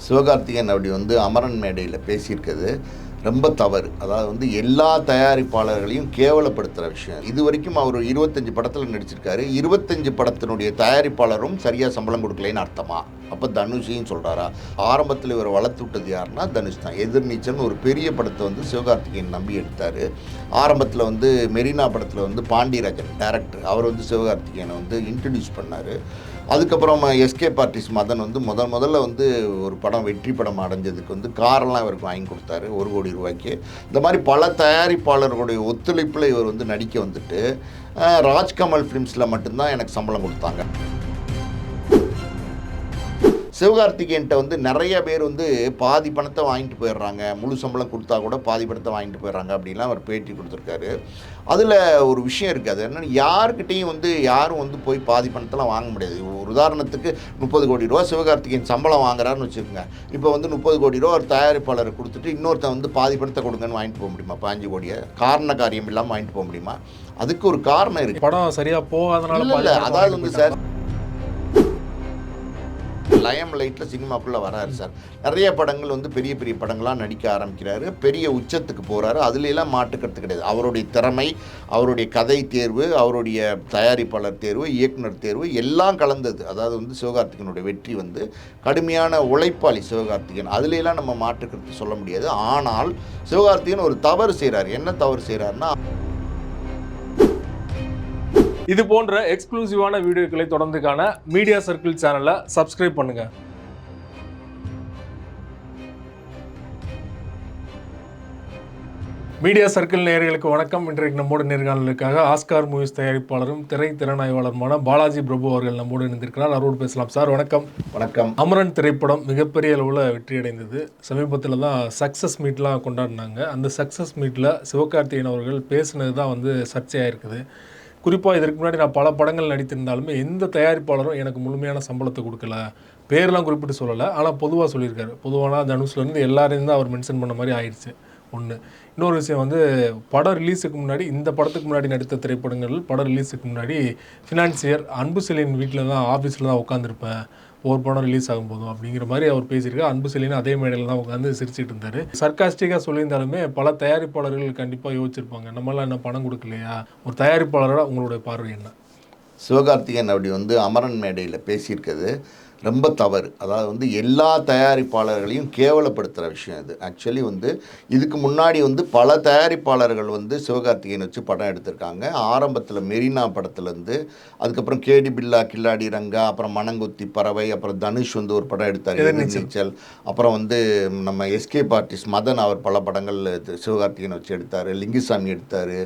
சிவகார்த்திகேயன் அப்படி அமரன் மேடையில் பேசியிருக்கிறது ரொம்ப தவறு. அதாவது எல்லா தயாரிப்பாளர்களையும் கேவலப்படுத்துகிற விஷயம். இது வரைக்கும் அவர் 25 படத்தில் நடிச்சிருக்காரு. 25 படத்தினுடைய தயாரிப்பாளரும் சரியாக சம்பளம் கொடுக்கலைன்னு அர்த்தமா? அப்போ தனுஷையும் சொல்கிறாரா? ஆரம்பத்தில் இவர் வளர்த்து விட்டது யாருன்னா தனுஷ் தான். எதிர்நீச்சல்னு ஒரு பெரிய படத்தை சிவகார்த்திகேயன் நம்பி எடுத்தார். ஆரம்பத்தில் மெரினா படத்தில் பாண்டியராஜன் டேரக்டர் அவர் சிவகார்த்திகேயனை இன்ட்ரடியூஸ் பண்ணார். அதுக்கப்புறம் எஸ்கேப் ஆர்டிஸ்ட் மதன் முதல்ல ஒரு படம் வெற்றி படம் அடைஞ்சதுக்கு காரெல்லாம் இவருக்கு வாங்கி கொடுத்தாரு 1 கோடி ரூபாய்க்கு. இந்த மாதிரி பல தயாரிப்பாளர்களுடைய ஒத்துழைப்பில் இவர் நடிக்க வந்துட்டு ராஜ்கமல் ஃபிலிம்ஸில் மட்டும்தான் எனக்கு சம்பளம் கொடுத்தாங்க. சிவகார்த்திகேயன்ட்ட நிறைய பேர் பாதி பணத்தை வாங்கிட்டு போயிடுறாங்க, முழு சம்பளம் கொடுத்தா கூட பாதி பணத்தை வாங்கிட்டு போயிடுறாங்க அப்படின்லாம் அவர் பேட்டி கொடுத்துருக்காரு. அதில் ஒரு விஷயம் இருக்குது. அது என்னென்னா, யாருக்கிட்டையும் யாரும் போய் பாதி பணத்தெல்லாம் வாங்க முடியாது. ஒரு உதாரணத்துக்கு 30 கோடி ரூபா சிவகார்த்திகேயன் சம்பளம் வாங்குறாருன்னு வச்சுக்கோங்க. இப்போ 30 கோடி ரூபா ஒரு தயாரிப்பாளரை கொடுத்துட்டு இன்னொருத்தன் பாதி பணத்தை கொடுங்கன்னு வாங்கிட்டு போக முடியுமா? 15 கோடியை காரண காரியம் இல்லாமல் வாங்கிட்டு போக முடியுமா? அதுக்கு ஒரு காரணம் இருக்குது. படம் சரியாக போகாதனால இல்லை, அதாவது சார் லயம் லைட்டில் சினிமாக்குள்ளே வராரு சார். நிறைய படங்கள் பெரிய பெரிய படங்களாக நடிக்க ஆரம்பிக்கிறாரு, பெரிய உச்சத்துக்கு போகிறாரு. அதுலெல்லாம் மாட்டுக்கிறது கிடையாது. அவருடைய திறமை, அவருடைய கதை தேர்வு, அவருடைய தயாரிப்பாளர் தேர்வு, இயக்குனர் தேர்வு எல்லாம் கலந்தது. அதாவது சிவகார்த்திகேயனுடைய வெற்றி கடுமையான உழைப்பாளி சிவகார்த்திகேயன். அதுலெல்லாம் நம்ம மாட்டுக்கிறது சொல்ல முடியாது. ஆனால் சிவகார்த்திகேயன் ஒரு தவறு செய்கிறார். என்ன தவறு செய்கிறாருன்னா, இது போன்ற எக்ஸ்க்ளூசிவான வீடியோக்களை தொடர்ந்து காண மீடியா சர்க்கிள் சேனலை சப்ஸ்கிரைப் பண்ணுங்க. மீடியா சர்க்கிள் நேயர்களுக்கு வணக்கம். இன்றைக்கு நம்மோட நேர்காணலுக்காக ஆஸ்கார் மூவிஸ் தயாரிப்பாளரும் திறனாய்வாளருமான பாலாஜி பிரபு அவர்கள் நம்மோடு இணைந்திருக்கிறார். அவரோடு பேசலாம். சார் வணக்கம். வணக்கம். அமரன் திரைப்படம் மிகப்பெரிய அளவில் வெற்றி அடைந்தது. சமீபத்தில் தான் சக்ஸஸ் மீட்லாம் கொண்டாடினாங்க. அந்த சக்ஸஸ் மீட்டில் சிவகார்த்திகேயன் அவர்கள் பேசினது தான் சர்ச்சையாக இருக்குது. குறிப்பாக இதற்கு முன்னாடி நான் பல படங்கள் நடித்திருந்தாலுமே எந்த தயாரிப்பாளரும் எனக்கு முழுமையான சம்பளத்தை கொடுக்கல, பேரெலாம் குறிப்பிட்டு சொல்லலை, ஆனால் பொதுவாக சொல்லியிருக்காரு. பொதுவான தனுஷ்லேருந்து எல்லாரையும் தான் அவர் மென்ஷன் பண்ண மாதிரி ஆயிடுச்சு. ஒன்று. இன்னொரு விஷயம் படம் ரிலீஸுக்கு முன்னாடி, இந்த படத்துக்கு முன்னாடி நடித்த திரைப்படங்கள் படம் ரிலீஸுக்கு முன்னாடி ஃபினான்சியர் அன்பு செலின் வீட்டில் தான் ஆஃபீஸில் தான் உட்காந்துருப்பேன் ஒரு படம் ரிலீஸ் ஆகும் போதும் அப்படிங்கிற மாதிரி அவர் பேசியிருக்காரு. அன்பு செலின்னு அதே மேடையில் தான் உட்காந்து சிரிச்சிட்டு இருந்தார். சர்க்காஸ்டிக்காக சொல்லியிருந்தாலுமே பல தயாரிப்பாளர்கள் கண்டிப்பாக யோசிச்சிருப்பாங்க, நம்மளாம் என்ன பணம் கொடுக்கலையா? ஒரு தயாரிப்பாளராக உங்களுடைய பார்வை என்ன? சிவகார்த்திகேயன் அப்படி அமரன் மேடையில் பேசியிருக்கிறது ரொம்ப தவறு. அதாவது எல்லா தயாரிப்பாளர்களையும் கேவலப்படுத்துகிற விஷயம் இது. ஆக்சுவலி இதுக்கு முன்னாடி பல தயாரிப்பாளர்கள் சிவகார்த்திகேயன் வச்சு படம் எடுத்திருக்காங்க. ஆரம்பத்தில் மெரினா படத்துலேருந்து, அதுக்கப்புறம் கேடி பில்லா, கில்லாடி ரங்கா, அப்புறம் மனங்கொத்தி பறவை, அப்புறம் தனுஷ் ஒரு படம் எடுத்தார் எதிர்நீச்சல், அப்புறம் நம்ம எஸ்கேப் ஆர்டிஸ்ட் மதன் அவர் பல படங்கள் சிவகார்த்திகேயன் வச்சு எடுத்தார், லிங்குசாமி எடுத்தார்.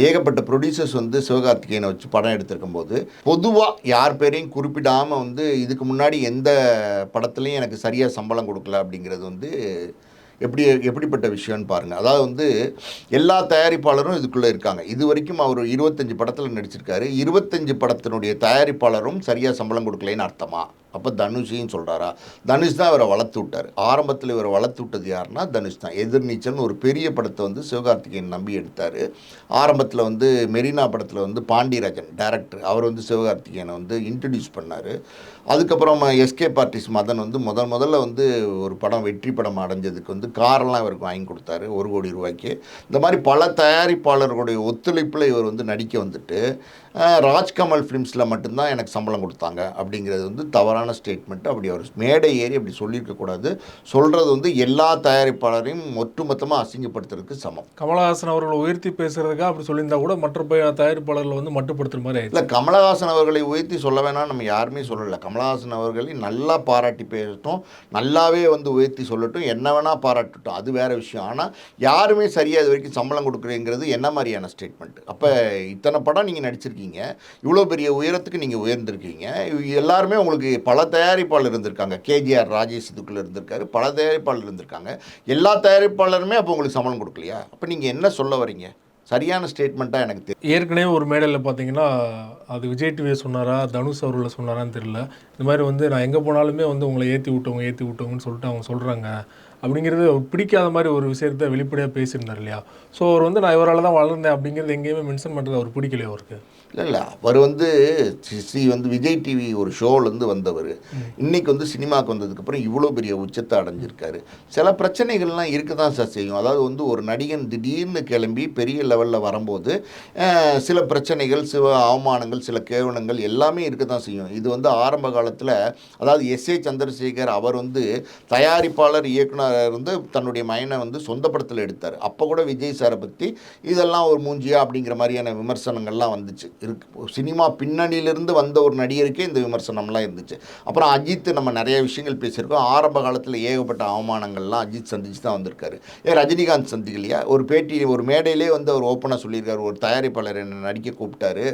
ஏகப்பட்ட ப்ரொடியூசர்ஸ் சிவகார்த்திகேயனை வச்சு படம் எடுத்திருக்கும் போது பொதுவாக யார் பேரையும் குறிப்பிடாமல் இதுக்கு முன்னாடி எந்த படத்துலையும் எனக்கு சரியாக சம்பளம் கொடுக்கல அப்படிங்கிறது எப்படிப்பட்ட விஷயம்னு பாருங்கள். அதாவது எல்லா தயாரிப்பாளரும் இதுக்குள்ளே இருக்காங்க. இது வரைக்கும் அவர் 25 படத்தில் நடிச்சிருக்காரு. 25 படத்தினுடைய தயாரிப்பாளரும் சரியாக சம்பளம் கொடுக்கலைன்னு அர்த்தமா? அப்போ தனுஷையும் சொல்கிறாரா? தனுஷ் தான் இவரை வளர்த்து விட்டார். ஆரம்பத்தில் இவரை வளர்த்து விட்டது யாருன்னா தனுஷ் தான். எதிர்நீச்சல்னு ஒரு பெரிய படத்தை சிவகார்த்திகேயன் நம்பி எடுத்தார். ஆரம்பத்தில் மெரினா படத்தில் பாண்டியராஜன் டேரக்டர் அவர் சிவகார்த்திகேயனை இன்ட்ரடியூஸ் பண்ணார். அதுக்கப்புறம் எஸ்கேப் ஆர்டிஸ்ட் மதன் முதல்ல ஒரு படம் வெற்றி படம் அடைஞ்சதுக்கு காரெல்லாம் இவருக்கு வாங்கி கொடுத்தாரு 1 கோடி ரூபாய்க்கு. இந்த மாதிரி பல தயாரிப்பாளர்களுடைய ஒத்துழைப்பில் இவர் நடிக்க வந்துட்டு ராஜ்கமல் ஃபிலிம்ஸில் மட்டும்தான் எனக்கு சம்பளம் கொடுத்தாங்க அப்படிங்கிறது தவறான ஸ்டேட்மெண்ட். அப்படி அவர் மேடை ஏறி அப்படி சொல்லியிருக்கக்கூடாது. சொல்கிறது எல்லா தயாரிப்பாளரையும் ஒட்டுமொத்தமாக அசிங்கப்படுத்துறதுக்கு சமம். கமலஹாசன் அவர்களை உயர்த்தி பேசுகிறதுக்காக அப்படி சொல்லியிருந்தா கூட மற்ற தயாரிப்பாளர்கள் மட்டுப்படுத்துகிற மாதிரி இல்லை. கமலஹாசன் அவர்களை உயர்த்தி சொல்ல வேணாம் நம்ம யாருமே சொல்லலை. கமலஹாசன் அவர்களை நல்லா பாராட்டி பேசட்டும், நல்லாவே உயர்த்தி சொல்லட்டும், என்ன வேணால் பாராட்டட்டும், அது வேறு விஷயம். ஆனால் யாருமே சரியாக இது வரைக்கும் சம்பளம் கொடுக்குறீங்கிறது என்ன மாதிரியான ஸ்டேட்மெண்ட்? அப்போ இத்தனை படம் நீங்கள் நடிச்சிருக்கீங்க, இவ்வளோ பெரிய உயரத்துக்கு நீங்கள் உயர்ந்திருக்கீங்க, எல்லாருமே உங்களுக்கு பல தயாரிப்பாளர் இருந்திருக்காங்க. கேஜிஆர் ராஜேஷ் இதுக்குள்ளே இருந்திருக்காரு, பல தயாரிப்பாளர் இருந்திருக்காங்க. எல்லா தயாரிப்பாளருமே அப்போ உங்களுக்கு சம்பளம் கொடுக்கலையா? அப்போ நீங்கள் என்ன சொல்ல வரீங்க? சரியான ஸ்டேட்மெண்ட்டாக எனக்கு தெரியும். ஏற்கனவே ஒரு மேடையில் பார்த்தீங்கன்னா, அது விஜய் டிவியை சொன்னாரா தனுஷ் அவர்களை சொன்னாரான்னு தெரியல, இந்த மாதிரி நான் எங்கே போனாலுமே உங்களை ஏற்றி விட்டவங்கன்னு சொல்லிட்டு அவங்க சொல்கிறாங்க அப்படிங்கிறது பிடிக்காத மாதிரி ஒரு விஷயத்தை வெளிப்படையாக பேசியிருந்தார் இல்லையா? ஸோ அவர் நான் இவரால் தான் வளர்ந்தேன் அப்படிங்கிறது எங்கேயுமே மென்ஷன் பண்ணுறது அவர் பிடிக்கலையா அவருக்கு? இல்லை அவர் வந்து வந்து விஜய் டிவி ஒரு ஷோலேருந்து வந்தவர். இன்றைக்கி வந்து சினிமாவுக்கு வந்ததுக்கப்புறம் இவ்வளோ பெரிய உச்சத்தை அடைஞ்சிருக்காரு. சில பிரச்சனைகள்லாம் இருக்க தான் சார் செய்யும். அதாவது வந்து ஒரு நடிகன் திடீர்னு கிளம்பி பெரிய லெவலில் வரும்போது சில பிரச்சனைகள், சில அவமானங்கள், சில கேவலங்கள் எல்லாமே இருக்க தான் செய்யும். இது வந்து ஆரம்ப காலத்தில் அதாவது எஸ்ஏ சந்திரசேகர் அவர் வந்து தயாரிப்பாளர் இயக்குனராக இருந்து தன்னுடைய மயனை வந்து சொந்த படத்தில் எடுத்தார். அப்போ கூட விஜய் சாரை பற்றி இதெல்லாம் ஒரு மூஞ்சியா அப்படிங்கிற மாதிரியான விமர்சனங்கள்லாம் வந்துச்சு. சினிமா பின்னணியிலிருந்து வந்த ஒரு நடிகருக்கே இந்த விமர்சனம்லாம் இருந்துச்சு. அப்புறம் அஜித் நம்ம நிறைய விஷயங்கள் பேசியிருக்கோம். ஆரம்ப காலத்தில் ஏகப்பட்ட அவமானங்கள்லாம் அஜித் சந்திச்சு தான் வந்திருக்காரு. ரஜினிகாந்த் சந்திக்கலையா? ஒரு பேட்டி ஒரு மேடையிலே வந்து அவர் ஓப்பனாக சொல்லியிருக்காரு, ஒரு தயாரிப்பாளர் என்னை நடிக்க கூப்பிட்டாரு,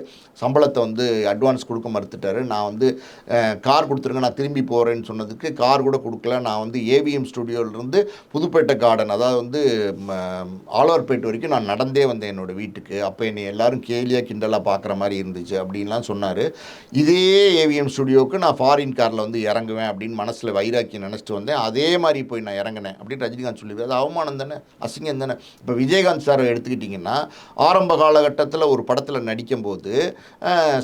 சம்பளத்தை வந்து அட்வான்ஸ் கொடுக்க மறுத்துட்டாரு, நான் வந்து கார் கொடுத்துருங்க நான் திரும்பி போகிறேன்னு சொன்னதுக்கு கார் கூட கொடுக்கல, நான் வந்து ஏவிஎம் ஸ்டுடியோவிலேருந்து புதுப்பேட்டை கார்டன் அதாவது வந்து ஆழ்வார்பேட்டை வரைக்கும் நான் நடந்தே வந்தேன் என்னோடய வீட்டுக்கு, அப்போ என்னை எல்லோரும் கேலியாக கிண்டலாக பார்க்குற மாதிரி இருந்துச்சு அப்படின்லாம் சொன்னார். இதே ஏவிஎம் ஸ்டுடியோவுக்கு நான் ஃபாரின் காரில் வந்து இறங்குவேன் அப்படின்னு மனசில் வைராக்கியம் நினச்சிட்டு வந்தேன், அதே மாதிரி போய் நான் இறங்கினேன் அப்படின்னு ரஜினிகாந்த் சொல்லியிருக்காரு. அது அவமானம் தானே, அசிங்கம் தானே. இப்போ விஜயகாந்த் சாரை எடுத்துக்கிட்டிங்கன்னா ஆரம்ப காலகட்டத்தில் ஒரு படத்தில் நடிக்கும்போது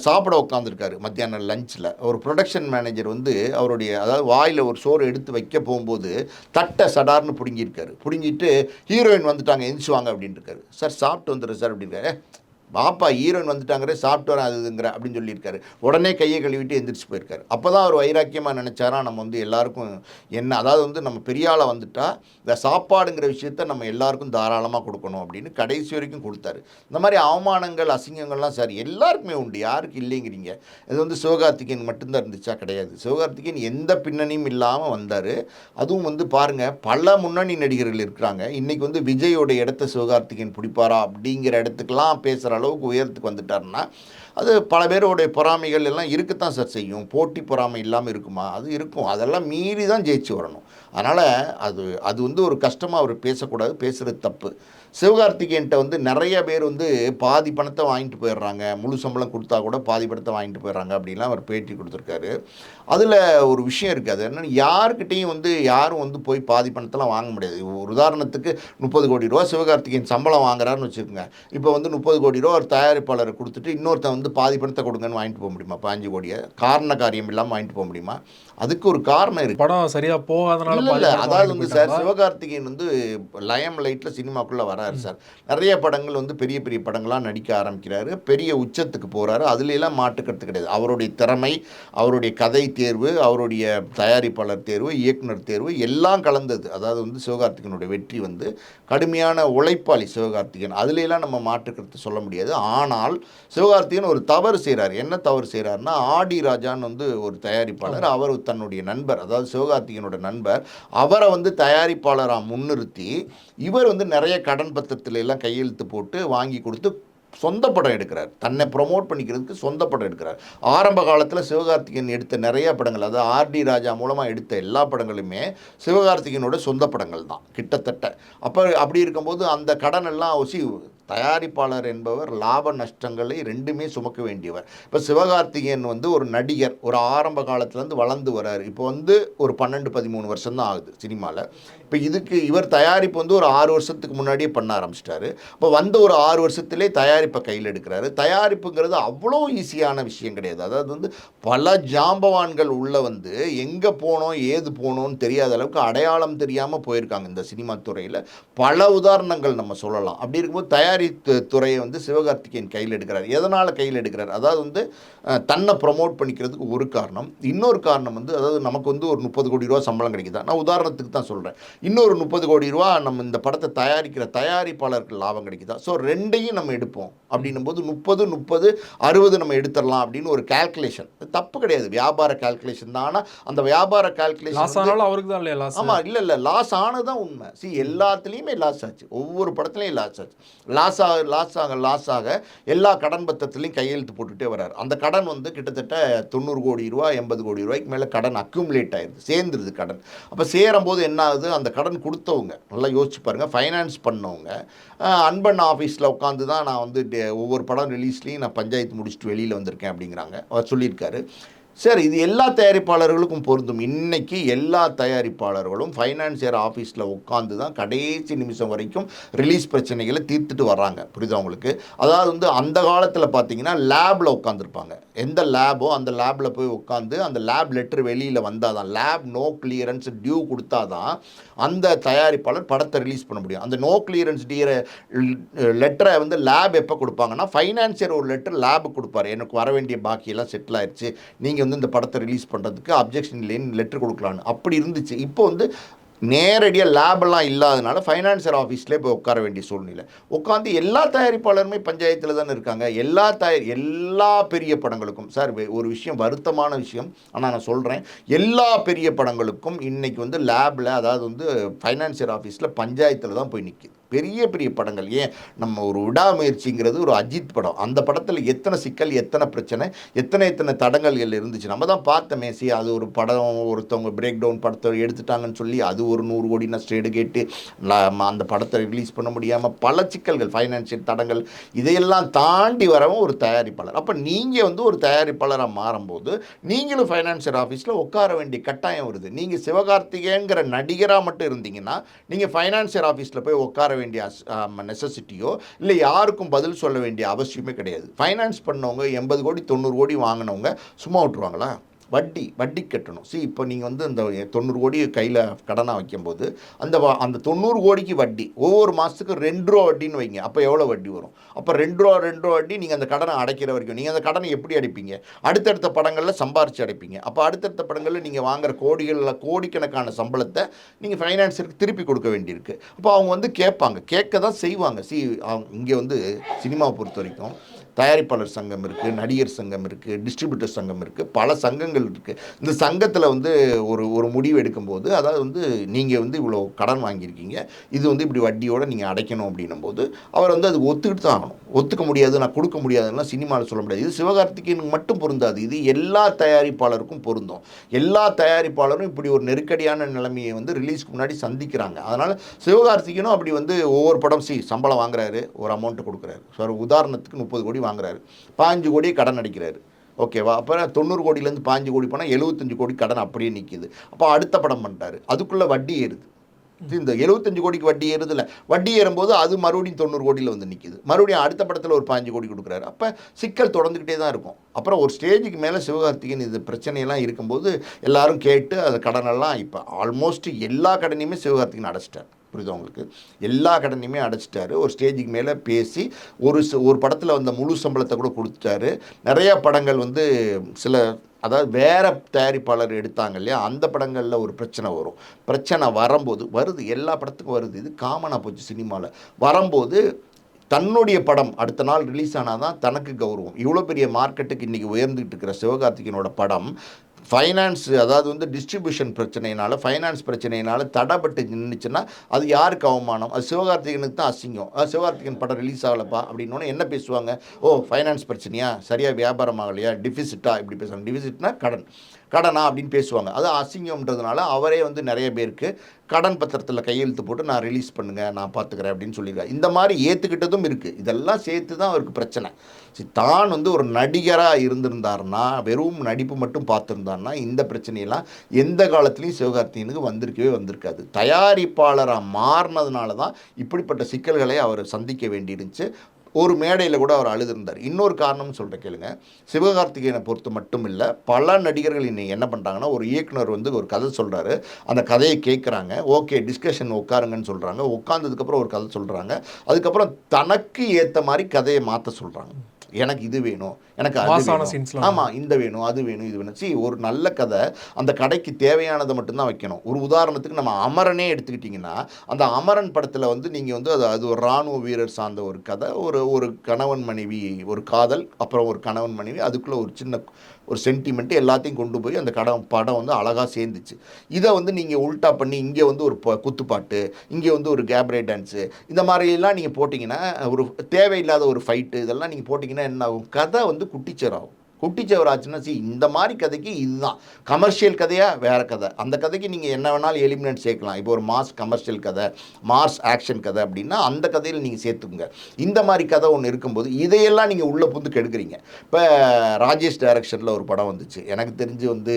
சாப்பிட உட்காந்துருக்காரு மத்தியானம் லஞ்சில். ஒரு ப்ரொடக்ஷன் மேனேஜர் வந்து அவருடைய அதாவது வாயில் ஒரு சோறு எடுத்து வைக்க போகும்போது தட்டை சடார்னு பிடுங்கியிருக்காரு. பிடுங்கிட்டு ஹீரோயின் வந்துட்டாங்க எந்திரிச்சுவாங்க அப்படின்ட்டு இருக்காரு. சார் சாப்பிட்டு வந்துடுறேன் சார் அப்படின்றாரு. பாப்பா ஹீரோயின் வந்துட்டாங்கிறே சாப்பிட்டு வர அதுங்கிற அப்படின்னு சொல்லியிருக்காரு. உடனே கையை கழுவிட்டு எந்திரிச்சு போயிருக்காரு. அப்போ தான் அவர் வைராக்கியமாக நினச்சாரா நம்ம வந்து எல்லாருக்கும் என்ன அதாவது வந்து நம்ம பெரிய ஆளாக வந்துட்டால் இந்த சாப்பாடுங்கிற விஷயத்த நம்ம எல்லாருக்கும் தாராளமாக கொடுக்கணும் அப்படின்னு கடைசி வரைக்கும் கொடுத்தாரு. இந்த மாதிரி அவமானங்கள் அசிங்கங்கள்லாம் சார் எல்லாருக்குமே உண்டு, யாருக்கு இல்லைங்கிறீங்க? இது வந்து சிவகார்த்திகேயன் மட்டும்தான் இருந்துச்சா? கிடையாது. சிவகார்த்திகேயன் எந்த பின்னணியும் இல்லாமல் வந்தார். அதுவும் வந்து பாருங்கள் பல முன்னணி நடிகர்கள் இருக்கிறாங்க. இன்றைக்கி வந்து விஜயோட இடத்த சிவகார்த்திகேயன் பிடிப்பாரா அப்படிங்கிற இடத்துக்கெல்லாம் பேசுகிற அளவுக்கு உயரத்துக்கு வந்துட்டாருன்னா அது பல பேருடைய பொறாமைகள் எல்லாம் இருக்கத்தான் சார் செய்யும். போட்டி பொறாமை இல்லாமல் இருக்குமா? அது இருக்கும். அதெல்லாம் மீறி தான் ஜெயிச்சு வரணும். அதனால் அது வந்து ஒரு கஷ்டமாக அவர் பேசக்கூடாது, பேசுகிறது தப்பு. சிவகார்த்திகேயன்ட்ட வந்து நிறைய பேர் வந்து பாதி பணத்தை வாங்கிட்டு போயிடுறாங்க, முழு சம்பளம் கொடுத்தா கூட பாதி பணத்தை வாங்கிட்டு போயிடுறாங்க அப்படின்லாம் அவர் பேட்டி கொடுத்துருக்காரு. அதில் ஒரு விஷயம் இருக்குது. அது என்னென்னு யாருக்கிட்டையும் வந்து யாரும் வந்து போய் பாதி பணத்தெல்லாம் வாங்க முடியாது. ஒரு உதாரணத்துக்கு 30 கோடி ரூபா சிவகார்த்திகேயன் சம்பளம் வாங்குறாருன்னு வச்சுக்கோங்க. இப்போ வந்து 30 கோடி ரூபா ஒரு தயாரிப்பாளரை கொடுத்துட்டு இன்னொருத்தன் வந்து பாதி பணத்தை கொடுங்கன்னு வாங்கிட்டு போக முடியுமா? 15 கோடியை காரண காரியம் இல்லாமல் வாங்கிட்டு போக முடியுமா? அதுக்கு ஒரு காரணம் இருக்குது. படம் சரியாக போகாதனால இல்லை அதாவது வந்து சார் சிவகார்த்திகேயன் வந்து லயம் லைட்டில் சினிமாக்குள்ளே வராரு சார். நிறைய படங்கள் வந்து பெரிய பெரிய படங்களாக நடிக்க ஆரம்பிக்கிறாரு, பெரிய உச்சத்துக்கு போகிறாரு. அதுலெல்லாம் மாட்டுக்கிறது கிடையாது. அவருடைய திறமை, அவருடைய கதை தேர்வு, அவருடைய தயாரிப்பாளர் தேர்வு, இயக்குனர் தேர்வு எல்லாம் கலந்தது. அதாவது வந்து சிவகார்த்திகேயனுடைய வெற்றி வந்து கடுமையான உழைப்பாளி சிவகார்த்திகேயன். அதுலெல்லாம் நம்ம மாற்றுக்கிறது சொல்ல முடியாது. ஆனால் சிவகார்த்திகேயன் ஒரு தவறு செய்கிறார். என்ன தவறு செய்கிறாருன்னா, ஆடி ராஜான்னு வந்து ஒரு தயாரிப்பாளர், அவர் தன்னுடைய நண்பர் அதாவது சிவகார்த்திகேயனோட நண்பர், அவரை வந்து தயாரிப்பாளராக முன்னிறுத்தி இவர் வந்து நிறைய கடன் பத்திரத்துல எல்லாம் கையெழுத்து போட்டு வாங்கி கொடுத்து சொந்த படம் எடுக்கிறார். தன்னை ப்ரொமோட் பண்ணிக்கிறதுக்கு சொந்த படம் எடுக்கிறார். ஆரம்ப காலத்தில் சிவகார்த்திகேயன் எடுத்த நிறைய படங்கள் அதாவது ஆர்டி ராஜா மூலமாக எடுத்த எல்லா படங்களுமே சிவகார்த்திகேயனோட சொந்த படங்கள் தான் கிட்டத்தட்ட. அப்படி இருக்கும்போது அந்த கடன் எல்லாம் தயாரிப்பாளர் என்பவர் லாப நஷ்டங்களை ரெண்டுமே சுமக்க வேண்டியவர். இப்போ சிவகார்த்திகேயன் வந்து ஒரு நடிகர், ஒரு ஆரம்ப காலத்துலேருந்து வளர்ந்து வர்றார். இப்போ வந்து ஒரு 12-13 வருஷம் தான் ஆகுது சினிமாவில். இப்போ இதுக்கு இவர் தயாரிப்பு வந்து ஒரு 6 வருஷத்துக்கு முன்னாடியே பண்ண ஆரம்பிச்சிட்டாரு. இப்போ வந்து ஒரு 6 வருஷத்துலேயே தயாரிப்பை கையில் எடுக்கிறாரு. தயாரிப்புங்கிறது அவ்வளோ ஈஸியான விஷயம் கிடையாது. அதாவது வந்து பல ஜாம்பவான்கள் உள்ள வந்து எங்கே போனோம் ஏது போனோன்னு தெரியாத அளவுக்கு அடையாளம் தெரியாமல் போயிருக்காங்க இந்த சினிமா துறையில். பல உதாரணங்கள் நம்ம சொல்லலாம். அப்படி இருக்கும்போது துறையை வந்து சிவகார்த்திகேயன் கையில் எடுக்கிறார். எதனால் கையில் எடுக்கிறார்? அதாவது வந்து தன்னை ப்ரொமோட் பண்ணிக்கிறதுக்கு ஒரு காரணம். இன்னொரு காரணம் வந்து அதாவது நமக்கு வந்து ஒரு 30 கோடி ரூபா சம்பளம் கிடைக்குதா, நான் உதாரணத்துக்கு தான் சொல்கிறேன். இன்னொரு 30 கோடி ரூபா நம்ம இந்த படத்தை தயாரிக்கிற தயாரிப்பாளருக்கு லாபம் கிடைக்குதா. ஸோ ரெண்டையும் நம்ம எடுப்போம் அப்படின்னும் போது 30, 60 நம்ம எடுத்துடலாம் அப்படின்னு ஒரு கால்குலேஷன். தப்பு கிடையாது, வியாபார கால்குலேஷன் தான். ஆனால் அந்த வியாபார கால்குலேஷன் அவருக்கு தான் இல்லையா லாஸ்? ஆமாம், இல்லை லாஸ் ஆனதுதான் உண்மை. எல்லாத்துலேயுமே லாஸ் ஆச்சு, ஒவ்வொரு படத்துலையும் லாஸ் ஆச்சு. லாஸ் ஆக எல்லா கடன் பத்திரத்துலையும் கையெழுத்து போட்டுகிட்டே வர்றாரு. அந்த கடன் வந்து கிட்டத்தட்ட 90 கோடி ரூபா 80 கோடி ரூபாய்க்கு மேலே கடன் அக்யூமுலேட் ஆயிடுது, சேர்ந்துருது கடன். அப்போ சேரும்போது என்ன ஆகுது, அந்த கடன் கொடுத்தவங்க நல்லா யோசிச்சு பாருங்கள், ஃபைனான்ஸ் பண்ணவங்க அன்பன் ஆஃபீஸில் உட்காந்து தான் நான் வந்து ஒவ்வொரு படம் ரிலீஸ்லேயும் நான் பஞ்சாயத்து முடிச்சுட்டு வெளியில் வந்திருக்கேன் அப்படிங்கிறாங்க. அவர் சொல்லியிருக்காரு. சார் இது எல்லா தயாரிப்பாளர்களுக்கும் பொருந்தும். இன்னைக்கு எல்லா தயாரிப்பாளர்களும் ஃபைனான்சியர் ஆஃபீஸில் உட்காந்து தான் கடைசி நிமிஷம் வரைக்கும் ரிலீஸ் பிரச்சனைகளை தீர்த்துட்டு வர்றாங்க. புரியுதா உங்களுக்கு? அதாவது வந்து அந்த காலத்தில் பார்த்தீங்கன்னா லேபில் உட்காந்துருப்பாங்க. எந்த லேபோ அந்த லேபில் போய் உட்காந்து அந்த லேப் லெட்டர் வெளியில் வந்தால் தான், லேப் நோ கிளியரன்ஸ் டியூ கொடுத்தா தான் அந்த தயாரிப்பாளர் படத்தை ரிலீஸ் பண்ண முடியும். அந்த நோ கிளியரன்ஸ் லெட்டரை வந்து லேப் எப்போ கொடுப்பாங்கன்னா, ஃபைனான்சியர் ஒரு லெட்டர் லேபுக்கு கொடுப்பாரு. எனக்கு வர வேண்டிய பாக்கியெல்லாம் செட்டில் ஆயிடுச்சு, நீங்கள் வந்து இந்த படத்தை ரிலீஸ் பண்ணுறதுக்கு அப்ஜெக்ஷன் இல்லைன்னு லெட்டர் கொடுக்கலான்னு அப்படி இருந்துச்சு. இப்போ வந்து நேரடியாக லேபெல்லாம் இல்லாதனால ஃபைனான்சியர் ஆஃபீஸ்லேயே போய் உட்கார வேண்டிய சூழ்நிலை. உட்காந்து எல்லா தயாரிப்பாளருமே பஞ்சாயத்தில் தானே இருக்காங்க. எல்லா பெரிய படங்களுக்கும் சார் ஒரு விஷயம், வருத்தமான விஷயம், ஆனால் நான் சொல்கிறேன், எல்லா பெரிய படங்களுக்கும் இன்றைக்கி வந்து லேபில், அதாவது வந்து ஃபைனான்சியர் ஆஃபீஸில் பஞ்சாயத்தில் தான் போய் நிற்கிது. பெரிய பெரிய படங்கள், ஏன் நம்ம ஒரு விடாமுயற்சிங்கிறது ஒரு அஜித் படம், அந்த படத்தில் எத்தனை சிக்கல், எத்தனை பிரச்சனை, எத்தனை தடங்கல்கள் இருந்துச்சு. நம்ம தான் பார்த்தோமே. அது ஒரு படம், ஒருத்தவங்க பிரேக் டவுன் படத்தை எடுத்துட்டாங்கன்னு சொல்லி அது ஒரு 100 கோடி நஷ்டம் கேட்டு அந்த படத்தை ரிலீஸ் பண்ண முடியாமல் பல சிக்கல்கள், ஃபைனான்சியல் தடங்கள், இதையெல்லாம் தாண்டி வரவும் ஒரு தயாரிப்பாளர். அப்போ நீங்கள் வந்து ஒரு தயாரிப்பாளராக மாறும்போது நீங்களும் ஃபைனான்சியர் ஆஃபீஸில் உட்கார வேண்டிய கட்டாயம் வருது. நீங்கள் சிவகார்த்திகேயங்கிற நடிகராக மட்டும் இருந்தீங்கன்னா நீங்கள் ஃபைனான்சியர் ஆஃபீஸில் போய் உட்கார வேண்டிய நெசசிட்டியோ இல்லை யாருக்கும் பதில் சொல்ல வேண்டிய அவசியமே கிடையாது. ஃபைனான்ஸ் பண்ணவங்க 80 கோடி 90 கோடி வாங்கினவங்க சும்மா விட்டுருவாங்களா? வட்டி கட்டணும். இப்போ நீங்கள் வந்து இந்த 90 கோடி கையில் கடனாக வைக்கும்போது அந்த 90 கோடிக்கு வட்டி ஒவ்வொரு மாதத்துக்கு 2 ரூபா வட்டின்னு வைங்க. அப்போ எவ்வளோ வட்டி வரும்? அப்போ 2 ரூபா வட்டி நீங்கள் அந்த கடனை அடைக்கிற வரைக்கும் நீங்கள் அந்த கடனை எப்படி அடைப்பீங்க? அடுத்தடுத்த படங்களில் சம்பாரித்து அடைப்பீங்க. அப்போ அடுத்தடுத்த படங்களில் நீங்கள் வாங்குகிற கோடிக்கணக்கான சம்பளத்தை நீங்கள் ஃபைனான்ஸருக்கு திருப்பி கொடுக்க வேண்டியிருக்கு. அப்போ அவங்க வந்து கேட்க தான் செய்வாங்க. இங்கே வந்து சினிமாவை பொறுத்த வரைக்கும் தயாரிப்பாளர் சங்கம் இருக்குது, நடிகர் சங்கம் இருக்குது, டிஸ்ட்ரிபியூட்டர் சங்கம் இருக்குது, பல சங்கங்கள் இருக்குது. இந்த சங்கத்தில் வந்து ஒரு முடிவு எடுக்கும்போது, அதாவது வந்து நீங்கள் வந்து இவ்வளோ கடன் வாங்கியிருக்கீங்க, இது வந்து இப்படி வட்டியோடு நீங்கள் அடைக்கணும் அப்படின்னும் போது அவர் வந்து அது ஒத்துக்கிட்டு தான் ஆகணும். ஒத்துக்க முடியாது, நான் கொடுக்க முடியாதுன்னா சினிமாவில் சொல்ல முடியாது. இது சிவகார்த்திகேயனுக்கு மட்டும் பொருந்தாது, இது எல்லா தயாரிப்பாளருக்கும் பொருந்தும். எல்லா தயாரிப்பாளரும் இப்படி ஒரு நெருக்கடியான நிலைமையை வந்து ரிலீஸ்க்கு முன்னாடி சந்திக்கிறாங்க. அதனால் சிவகார்த்திகேயனும் அப்படி வந்து ஒவ்வொரு படம் சம்பளம் வாங்குறாரு, ஒரு அமௌண்ட்டு கொடுக்குறாரு. ஸோ உதாரணத்துக்கு 30 கோடி வாங்குறாரு, 15 கோடி கடன் அடிக்கிறாரு. ஓகேவா? அப்புறம் 90 கோடியிலேருந்து 15 கோடி போனால் 75 கோடி கடன் அப்படியே நிற்கிது. அப்போ அடுத்த படம் பண்ணிட்டாரு, அதுக்குள்ளே வட்டி ஏறுது. இந்த 75 கோடிக்கு வட்டி ஏறுதில்ல, வட்டி ஏறும்போது அது மறுபடியும் 90 கோடியில் வந்து நிற்கிது. மறுபடியும் அடுத்த படத்தில் ஒரு 15 கோடி கொடுக்குறாரு. அப்போ சிக்கல் தொடர்ந்துக்கிட்டே தான் இருக்கும். அப்புறம் ஒரு ஸ்டேஜுக்கு மேலே சிவகார்த்திகேயன் இது பிரச்சனையெல்லாம் இருக்கும்போது எல்லாரும் கேட்டு அந்த கடனெல்லாம் இப்போ ஆல்மோஸ்ட் எல்லா கடனையுமே சிவகார்த்திகேயன் அடைச்சிட்டார். புரியுது உங்களுக்கு? எல்லா கடனையுமே அடைச்சிட்டாரு. ஒரு ஸ்டேஜுக்கு மேலே பேசி ஒரு படத்தில் வந்த முழு சம்பளத்தை கூட கொடுத்துட்டாரு. நிறையா படங்கள் வந்து அதாவது வேறு தயாரிப்பாளர் எடுத்தாங்க இல்லையா, அந்த படங்களில் ஒரு பிரச்சனை வருது, எல்லா படத்துக்கும் வருது. இது காமனாக போச்சு சினிமாவில். வரும்போது தன்னுடைய படம் அடுத்த நாள் ரிலீஸ் ஆனால் தான் தனக்கு கௌரவம். இவ்வளோ பெரிய மார்க்கெட்டுக்கு இன்றைக்கி உயர்ந்துகிட்டு இருக்கிற சிவகார்த்திகேயனோட படம் ஃபைனான்ஸ், அதாவது வந்து டிஸ்ட்ரிபியூஷன் பிரச்சனையினால், ஃபைனான்ஸ் பிரச்சனையினால் தடைப்பட்டு நின்றுச்சுன்னா அது யாருக்கு அவமானம்? அது சிவகார்த்திகேயனுக்கு தான் அசிங்கம். சிவகார்த்திகேயன் படம் ரிலீஸ் ஆகலப்பா அப்படின்னோடனே என்ன பேசுவாங்க? ஃபைனான்ஸ் பிரச்சனையா, சரியாக வியாபாரம் ஆகலையா, டிஃபிசிட்டா, இப்படி பேசுவாங்க. டிஃபிசிட்னா கடனா அப்படின்னு பேசுவாங்க. அது அசிங்கம்ன்றதுனால அவரே வந்து நிறைய பேருக்கு கடன் பத்திரத்தில் கையெழுத்து போட்டு நான் ரிலீஸ் பண்ணுங்கள், நான் பார்த்துக்கிறேன் அப்படின்னு சொல்லியிருக்காரு. இந்த மாதிரி ஏற்றுக்கிட்டதும் இருக்குது. இதெல்லாம் சேர்த்து தான் அவருக்கு பிரச்சனை. தான் வந்து ஒரு நடிகராக இருந்திருந்தார்னா, வெறும் நடிப்பு மட்டும் பார்த்துருந்தார்னா இந்த பிரச்சனையெல்லாம் எந்த காலத்துலேயும் சிவகார்த்திகேயனுக்கு வந்திருக்காது. தயாரிப்பாளராக மாறினதுனால தான் இப்படிப்பட்ட சிக்கல்களை அவர் சந்திக்க வேண்டியிருந்துச்சு. ஒரு மேடையில் கூட அவர் அழுதுருந்தார். இன்னொரு காரணம்னு சொல்கிற கேளுங்க, சிவகார்த்திகேயனை பொறுத்து மட்டும் இல்லை, பல நடிகர்கள் இன்னைக்கு என்ன பண்ணுறாங்கன்னா, ஒரு இயக்குனர் வந்து ஒரு கதை சொல்கிறாரு, அந்த கதையை கேட்குறாங்க, ஓகே டிஸ்கஷன் உட்காருங்கன்னு சொல்கிறாங்க, உட்காந்ததுக்கப்புறம் ஒரு கதை சொல்கிறாங்க, அதுக்கப்புறம் தனக்கு ஏற்ற மாதிரி கதையை மாற்ற சொல்கிறாங்க. எனக்கு இது வேணும், எனக்கு அது வேணும், ஆமாம் இந்த வேணும், அது வேணும், இது வேணும். ஒரு நல்ல கதை அந்த கடைக்கு தேவையானதை மட்டும்தான் வைக்கணும். ஒரு உதாரணத்துக்கு நம்ம அமரனே எடுத்துக்கிட்டிங்கன்னா, அந்த அமரன் படத்தில் வந்து நீங்கள் வந்து அது ஒரு இராணுவ வீரர் சார்ந்த ஒரு கதை, ஒரு கணவன் மனைவி, ஒரு காதல், அப்புறம் ஒரு கணவன் மனைவி, அதுக்குள்ளே ஒரு சின்ன ஒரு சென்டிமெண்ட்டு எல்லாத்தையும் கொண்டு போய் அந்த படம் வந்து அழகாக சேர்ந்துச்சு. இதை வந்து நீங்கள் உல்ட்டா பண்ணி இங்கே வந்து ஒரு குத்துப்பாட்டு, இங்கே வந்து ஒரு கேப்ரே டான்ஸு, இந்த மாதிரிலாம் நீங்கள் போட்டிங்கன்னா, ஒரு தேவையில்லாத ஒரு ஃபைட்டு, இதெல்லாம் நீங்கள் போட்டிங்கன்னா என்ன ஆகும்? கதை வந்து குட்டிச்சராகும். குட்டிச்சவர் ஆச்சுன்னா இந்த மாதிரி கதைக்கு இதுதான் கமர்ஷியல் கதையாக வேறு கதை, அந்த கதைக்கு நீங்கள் என்ன வேணாலும் எலிமெண்ட் சேர்க்கலாம். இப்போ ஒரு மாஸ் கமர்ஷியல் கதை, மாஸ் ஆக்ஷன் கதை அப்படின்னா அந்த கதையில் நீங்கள் சேர்த்துக்குங்க. இந்த மாதிரி கதை ஒன்று இருக்கும்போது இதையெல்லாம் நீங்கள் உள்ளே புந்து கெடுக்குறீங்க. இப்போ ராஜேஷ் டைரக்ஷனில் ஒரு படம் வந்துச்சு, எனக்கு தெரிஞ்சு வந்து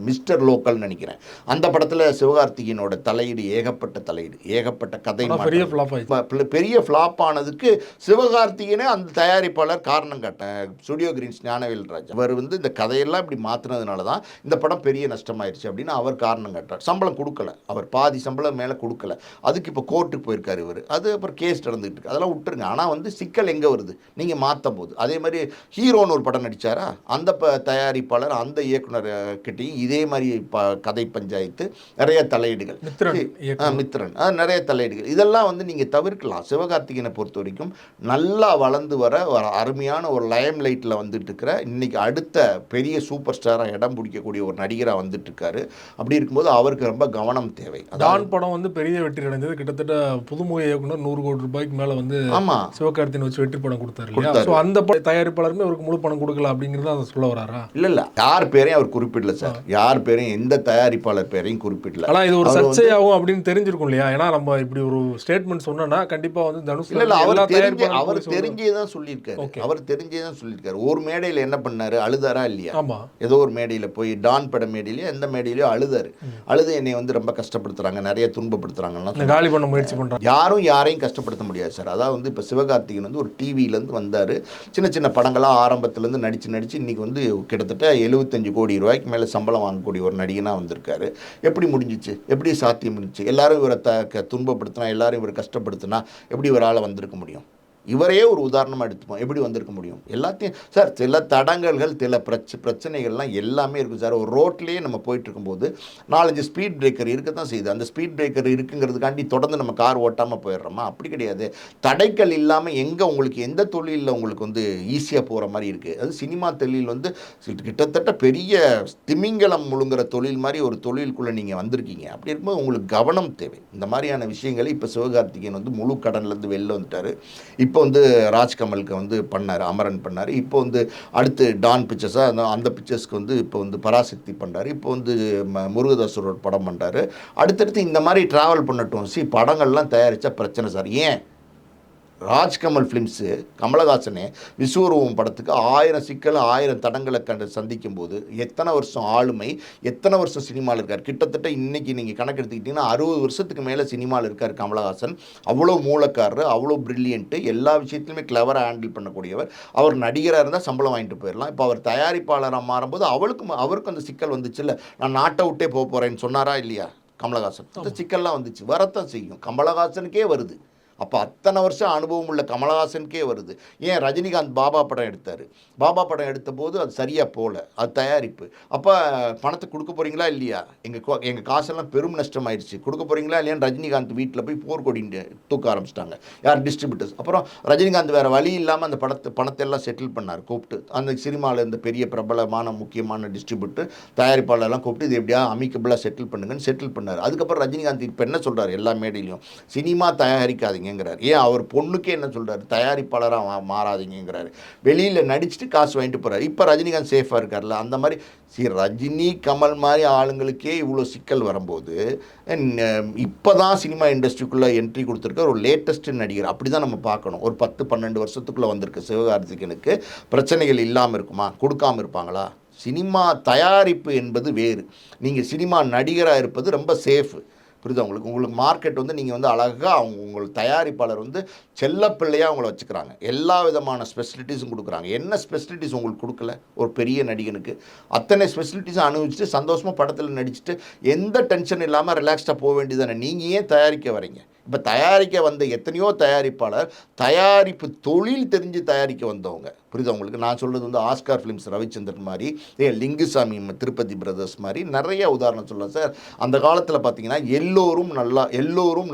மிஸ்டர் லோக்கல்னு நினைக்கிறேன். அந்த படத்தில் சிவகார்த்திகேயனோட தலையீடு, ஏகப்பட்ட கதை பெரிய ஃப்ளாப் ஆனதுக்கு சிவகார்த்திகேயனே அந்த தயாரிப்பாளர் காரணம் காட்டேன். ஸ்டுடியோ கிரீன்ஸ் ஞானவேல் ராஜ் அவர் வந்து இந்த கதையெல்லாம் இப்படி மாற்றினதுனால தான் இந்த படம் பெரிய நஷ்டமாயிருச்சு அப்படின்னு அவர் காரணம் காட்டார். சம்பளம் கொடுக்கல, அவர் பாதி சம்பளம் மேலே கொடுக்கல, அதுக்கு இப்போ கோர்ட்டுக்கு போயிருக்காரு இவர். அது அப்புறம் கேஸ் நடந்துகிட்டு இருக்கு, அதெல்லாம் விட்டுருங்க. ஆனால் வந்து சிக்கல் எங்கே வருது, நீங்கள் மாற்றும் போது. அதே மாதிரி ஹீரோன்னு ஒரு படம் நடித்தாரா, அந்த தயாரிப்பாளர் அந்த இயக்குனர் கிட்டையும் இதே மாதிரி கதை பஞ்சாயத்து, நிறைய தலையீடுகள், மித்ரன் நிறைய தலையீடுகள், இதெல்லாம் வந்து நீங்கள் தவிர்க்கலாம். சிவகார்த்திகேயனை பொறுத்த வரைக்கும் நல்லா வளர்ந்து வர ஒரு அருமையான ஒரு லைம் லைட்டில் வந்துட்டு இருக்கிற, இன்னைக்கு அடுத்த பெரிய சூப்பர் ஸ்டாராக இடம் பிடிக்கக்கூடிய ஒரு நடிகராக வந்துட்டு இருக்காரு. அப்படி இருக்கும்போது அவருக்கு ரொம்ப கவனம் தேவை. டான் படம் வந்து பெரிய வெற்றி அடைஞ்சது, கிட்டத்தட்ட புதுமுக இயக்குனர் 100 கோடி ரூபாய்க்கு மேலே வந்து சிவகார்த்திகேயன் வச்சு வெற்றி படம் கொடுத்தாரு. அந்த தயாரிப்பாளருமே அவருக்கு முழு பணம் கொடுக்கல அப்படிங்கிறத அதை சொல்ல வராரா? இல்லை யார் பேரையும் அவர் குறிப்பிடல சார், யார் பேரையும் எந்த தயாரிப்பாளர் பேரையும் குறிப்பிடல. ஆனால் இது ஒரு சர்ச்சையாகும் அப்படின்னு தெரிஞ்சிருக்கும் இல்லையா? ஏன்னா நம்ம இப்படி ஒரு ஸ்டேட்மெண்ட் சொன்னா கண்டிப்பா வந்து தனுஷ் அவர் தெரிஞ்சேதான் சொல்லியிருக்காரு. அவர் தெரிஞ்சேதான் சொல்லியிருக்காரு. ஒரு மேடையில் என்ன பண்ணாரு, அழுதாரா இல்லையா? ஏதோ ஒரு மேடையில் போய் டான் பட மேடையிலயோ எந்த மேடையிலயோ அழுதாரு. அழுது என்னை வந்து ரொம்ப கஷ்டப்படுத்துறாங்க, நிறைய துன்பப்படுத்துறாங்கன்னா காலி பண்ண முயற்சி பண்றாங்க. யாரும் யாரையும் கஷ்டப்படுத்த முடியாது சார். அதாவது வந்து இப்போ சிவகார்த்திகேயன் வந்து ஒரு டிவியிலேருந்து வந்தார், சின்ன சின்ன படங்களாக ஆரம்பத்துலேருந்து நடித்து இன்னைக்கு வந்து கிட்டத்தட்ட 75 கோடி ரூபாய்க்கு மேலே சம்பளம் வாங்கக்கூடிய ஒரு நடிகனாக வந்திருக்காரு. எப்படி முடிஞ்சிச்சு, எப்படி சாத்தியம் முடிஞ்சிச்சு? எல்லாரும் இவரை துன்பப்படுத்தினா, எல்லாரும் இவரை கஷ்டப்படுத்தினா எப்படி இவரால் வந்திருக்க முடியும்? இவரே ஒரு உதாரணமாக எடுத்துப்போம், எப்படி வந்திருக்க முடியும்? எல்லாத்தையும் சார், சில தடங்கல்கள், சில பிரச்சனைகள்லாம் எல்லாமே இருக்கும் சார். ஒரு ரோட்லேயே நம்ம போயிட்டு இருக்கும்போது 4-5 ஸ்பீட் பிரேக்கர் இருக்க தான் செய்யுது. அந்த ஸ்பீட் பிரேக்கர் இருக்குங்கிறதுக்காண்டி தொடர்ந்து நம்ம கார் ஓட்டாமல் போயிடுறோமா? அப்படி கிடையாது. தடைகள் இல்லாமல் எங்கே உங்களுக்கு எந்த தொழிலில் உங்களுக்கு வந்து ஈஸியாக போகிற மாதிரி இருக்குது. அது சினிமா தொழில் வந்து கிட்டத்தட்ட பெரிய திமிங்கலம் முழுங்குற தொழில் மாதிரி ஒரு தொழிலுக்குள்ளே நீங்கள் வந்திருக்கீங்க. அப்படி இருக்கும்போது உங்களுக்கு கவனம் தேவை. இந்த மாதிரியான விஷயங்களை இப்போ சிவகார்த்திகேயன் வந்து முழு கடன்லேருந்து வெளில வந்துட்டார். இப்போ வந்து ராஜ்கமலுக்கு வந்து பண்ணார், அமரன் பண்ணார். இப்போ வந்து அடுத்து டான் பிக்சர்ஸாக அந்த பிக்சர்ஸ்க்கு வந்து இப்போ வந்து பராசக்தி பண்ணுறாரு. இப்போ வந்து முருகதாசரோட படம் பண்ணுறாரு. அடுத்தடுத்து இந்த மாதிரி ட்ராவல் பண்ணட்டும். படங்கள்லாம் தயாரித்தா பிரச்சனை சார். ஏன் ராஜ்கமல் ஃபிலிம்ஸு கமலஹாசனே விஸ்வரூபம் படத்துக்கு 1000 சிக்கல் 1000 தடங்களை சந்திக்கும் போது எத்தனை வருஷம் ஆளுமை, எத்தனை வருஷம் சினிமாவில் இருக்கார்? கிட்டத்தட்ட இன்றைக்கி நீங்கள் கணக்கு எடுத்துக்கிட்டிங்கன்னா 60 வருஷத்துக்கு மேலே சினிமாவில் இருக்கார் கமலஹாசன். அவ்வளோ மூலக்காரர், அவ்வளோ ப்ரில்லியண்ட்டு, எல்லா விஷயத்துலையுமே கிளவராக ஹேண்டில் பண்ணக்கூடியவர். அவர் நடிகராக இருந்தால் சம்பளம் வாங்கிட்டு போயிடலாம். இப்போ அவர் தயாரிப்பாளராக மாறும்போது அவருக்கும் அந்த சிக்கல் வந்துச்சுல்ல. நான் நாட்டை விட்டே போக போகிறேன்னு சொன்னாரா இல்லையா கமலஹாசன்? அந்த சிக்கல்லாம் வந்துச்சு, வரத்தான் செய்யும். கமலஹாசனுக்கே வருது. அப்போ அத்தனை வருஷம் அனுபவம் உள்ள கமலஹாசனுக்கே வருது. ஏன் ரஜினிகாந்த் பாபா படம் எடுத்தார், பாபா படம் எடுத்த போது அது சரியாக போகல, அது தயாரிப்பு. அப்போ பணத்தை கொடுக்க போகிறீங்களா இல்லையா? எங்கள் காசெல்லாம் பெரும் நஷ்டமாயிடுச்சு, கொடுக்க போகிறீங்களா இல்லையான்னு ரஜினிகாந்த் வீட்டில் போய் போர்க்கொடி தூக்க ஆரம்பிச்சிட்டாங்க யார், டிஸ்ட்ரிபியூட்டர்ஸ். அப்புறம் ரஜினிகாந்த் வேறு வழி இல்லாமல் அந்த பணத்தை எல்லாம் செட்டில் பண்ணார் கூப்பிட்டு. அந்த சினிமாவில் இருந்த பெரிய பிரபலமான முக்கியமான டிஸ்ட்ரிபியூட்டர் தயாரிப்பாளர்லாம் கூப்பிட்டு இது எப்படியா அமிக்கபிளாக செட்டில் பண்ணுங்கன்னு செட்டில் பண்ணார். அதுக்கப்புறம் ரஜினிகாந்த் இப்போ என்ன சொல்கிறார் எல்லா மேடையிலையும், சினிமா தயாரிக்காதீங்க. ஏன் அவர் பொண்ணுக்கே என்ன சொல்றாரு, தயாரிப்பாளராக மாறாதீங்கிறாரு. வெளியில் நடிச்சுட்டு காசு வாங்கிட்டு போறாரு. இப்போ ரஜினிகாந்த் சேஃபாக இருக்கார்ல. அந்த மாதிரி ரஜினி கமல் மாதிரி ஆளுங்களுக்கே இவ்வளோ சிக்கல் வரும்போது இப்போ தான் சினிமா இண்டஸ்ட்ரிக்குள்ளே என்ட்ரி கொடுத்துருக்க ஒரு லேட்டஸ்ட் நடிகர். அப்படி தான் நம்ம பார்க்கணும். ஒரு 10-12 வருஷத்துக்குள்ளே வந்திருக்க சிவகார்த்திகேயனுக்கு பிரச்சனைகள் இல்லாமல் இருக்குமா? கொடுக்காமல் இருப்பாங்களா? சினிமா தயாரிப்பு என்பது வேறு, நீங்கள் சினிமா நடிகராக இருப்பது ரொம்ப சேஃபு. புரியுதா உங்களுக்கு மார்க்கெட் வந்து நீங்கள் வந்து அழகாக உங்கள் தயாரிப்பாளர் வந்து செல்லப்பிள்ளையாக அவங்கள வச்சுக்கிறாங்க. எல்லா விதமான ஸ்பெசிலிட்டிஸும் கொடுக்குறாங்க. என்ன ஸ்பெசிலிட்டிஸ் உங்களுக்கு கொடுக்கல ஒரு பெரிய நடிகனுக்கு? அத்தனை ஸ்பெசிலிட்டிஸும் அனுபவிச்சுட்டு சந்தோஷமாக படத்தில் நடிச்சுட்டு எந்த டென்ஷன் இல்லாமல் ரிலாக்ஸ்டாக போக வேண்டியதானே. நீங்கள் ஏன் தயாரிக்க வரீங்க? இப்போ தயாரிக்க வந்த எத்தனையோ தயாரிப்பாளர் தயாரிப்பு தொழில் தெரிஞ்சு தயாரிக்க வந்தவங்க. புரியுதா உங்களுக்கு? நான் சொல்கிறது வந்து ஆஸ்கார் ஃபிலிம்ஸ் ரவிச்சந்திரன் மாதிரி, லிங்குசாமி திருப்பதி பிரதர்ஸ் மாதிரி நிறைய உதாரணம் சொல்லலாம் சார். அந்த காலத்தில் பார்த்தீங்கன்னா எல்லோரும்